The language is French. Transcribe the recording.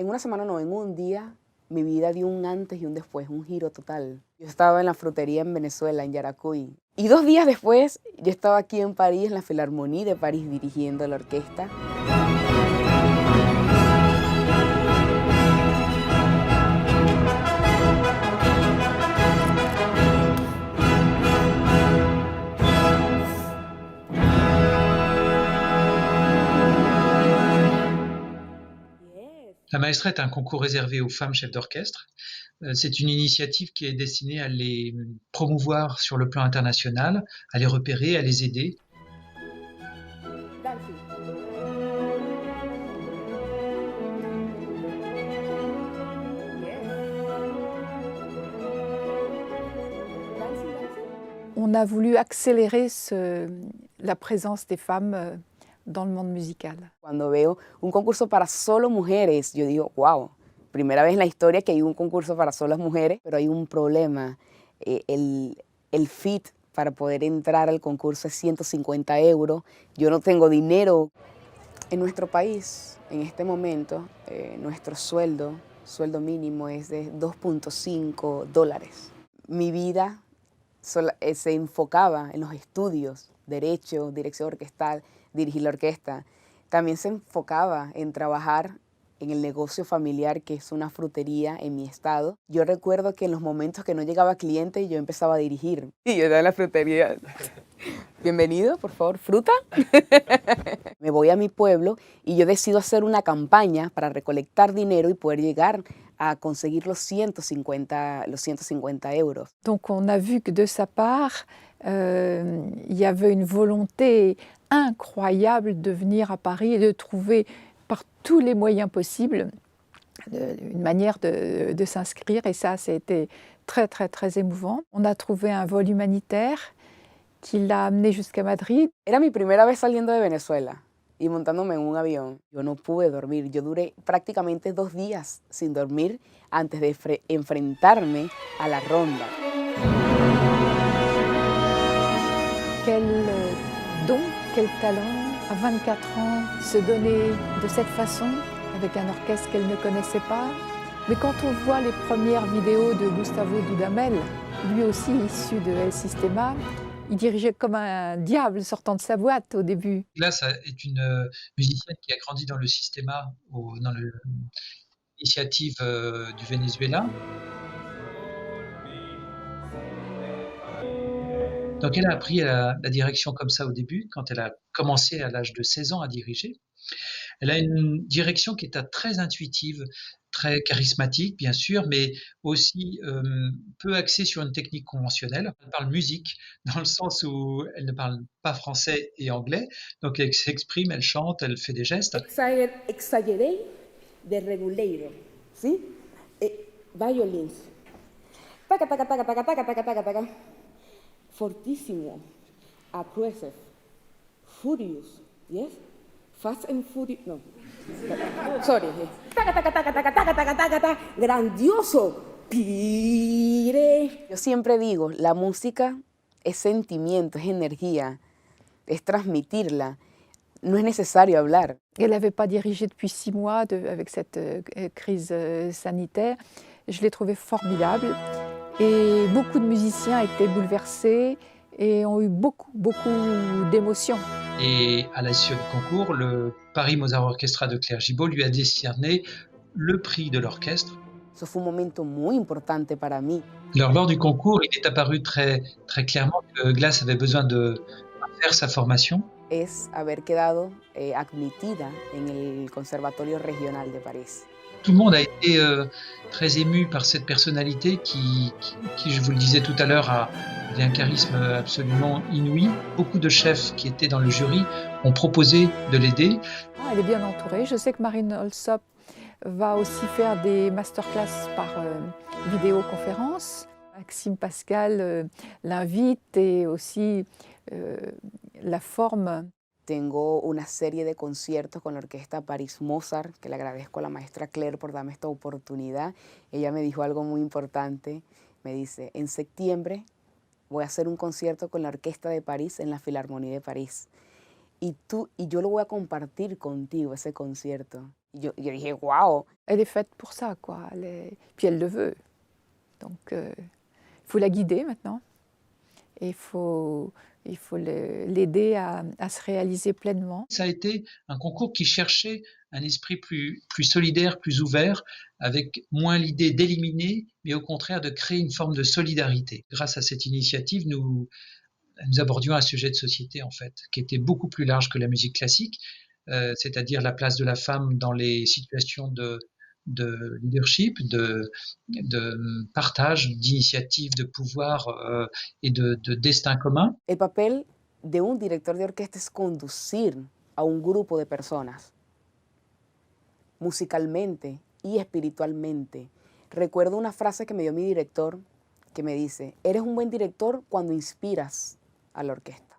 En una semana no, en un día, mi vida dio un antes y un después, un giro total. Yo estaba en la frutería en Venezuela, en Yaracuy. Y 2 días después, yo estaba aquí en París, en la Philharmonie de París, dirigiendo la orquesta. La Maestra est un concours réservé aux femmes chefs d'orchestre. C'est une initiative qui est destinée à les promouvoir sur le plan international, à les repérer, à les aider. On a voulu accélérer la présence des femmes dans le monde musical. Cuando veo un concurso para solo mujeres, yo digo, wow, primera vez en la historia que hay un concurso para solas mujeres, pero hay un problema. El fit para poder entrar al concurso es 150 euros. Yo no tengo dinero. En nuestro país, en este momento, nuestro sueldo mínimo es de $2.5. Mi vida se enfocaba en los estudios, derecho, dirección orquestal, dirigir la orquesta. También se enfocaba en trabajar en el negocio familiar, que es una frutería en mi estado. Yo recuerdo que en los momentos que no llegaba cliente, yo empezaba a dirigir. Y yo estaba en la frutería. Bienvenido, por favor, fruta. Me voy a mi pueblo y yo decido hacer una campaña para recolectar dinero y poder llegar a conseguir los 150 euros. Donc on a vu que de sa part, il y avait une volonté incroyable de venir à Paris et de trouver par tous les moyens possibles une manière de s'inscrire, et ça été très très très émouvant. On a trouvé un vol humanitaire qui l'a amené jusqu'à Madrid. Era mi primera vez saliendo de Venezuela y montándome en un avión. Yo no pude dormir, yo duré prácticamente 2 días sin dormir antes de enfrentarme a la ronda. Quel don, quel talent, à 24 ans, se donner de cette façon, avec un orchestre qu'elle ne connaissait pas. Mais quand on voit les premières vidéos de Gustavo Dudamel, lui aussi issu de El Sistema, il dirigeait comme un diable sortant de sa boîte au début. Glass est une musicienne qui a grandi dans le Sistema, dans l'initiative du Venezuela. Donc elle a appris la direction comme ça au début, quand elle a commencé à l'âge de 16 ans à diriger. Elle a une direction qui est très intuitive, très charismatique bien sûr, mais aussi peu axée sur une technique conventionnelle. Elle parle musique, dans le sens où elle ne parle pas français et anglais, donc elle s'exprime, elle chante, elle fait des gestes. Exagerate the regulator, ¿sí? Violins. Taca, taca, taca, taca, taca, taca, taca, taca. Fortissimo, aggressive, furious, yes? Fast and Furious, no. Sorry. Taca, taca, taca, taca, taca, taca, taca, taca. Grandioso. Pire. Yo siempre digo, la música es sentimiento, es energía, es transmitirla. No es necesario hablar. Elle n'avait pas dirigé depuis 6 mois avec cette crise sanitaire. Je l'ai trouvée formidable et beaucoup de musiciens étaient bouleversés et ont eu beaucoup d'émotions. Et à la suite du concours, le Paris Mozart Orchestra de Claire Gibault lui a décerné le prix de l'orchestre. Eso fue un momento muy importante para mí. Alors, lors du concours, il est apparu très, très clairement que Glass avait besoin de faire sa formation. Es haber quedado admitida en el Conservatorio Regional de París. Tout le monde a été très ému par cette personnalité qui, je vous le disais tout à l'heure, avait un charisme absolument inouï. Beaucoup de chefs qui étaient dans le jury ont proposé de l'aider. Elle est bien entourée. Je sais que Marine Alsop va aussi faire des masterclass par vidéoconférence. Maxime Pascal l'invite, et aussi la forme. Tengo una serie de conciertos con la orquesta París Mozart, que le agradezco a la maestra Claire por darme esta oportunidad. Ella me dijo algo muy importante. Me dice, en septiembre voy a hacer un concierto con la Orquesta de París en la Philharmonie de París. Y yo lo voy a compartir contigo, ese concierto. Yo dije, wow. Elle est faite pour ça, quoi. Puis elle le veut. Donc, il faut la guider maintenant. Et il faut l'aider à se réaliser pleinement. Ça a été un concours qui cherchait un esprit plus solidaire, plus ouvert, avec moins l'idée d'éliminer, mais au contraire de créer une forme de solidarité. Grâce à cette initiative, nous abordions un sujet de société, en fait, qui était beaucoup plus large que la musique classique, c'est-à-dire la place de la femme dans les situations de leadership, de partage, d'initiative, de pouvoir et de destin commun. El papel de un director de orquesta es conducir a un grupo de personas musicalmente y espiritualmente. Recuerdo una frase que me dio mi director que me dice, eres un buen director cuando inspiras a la orquesta.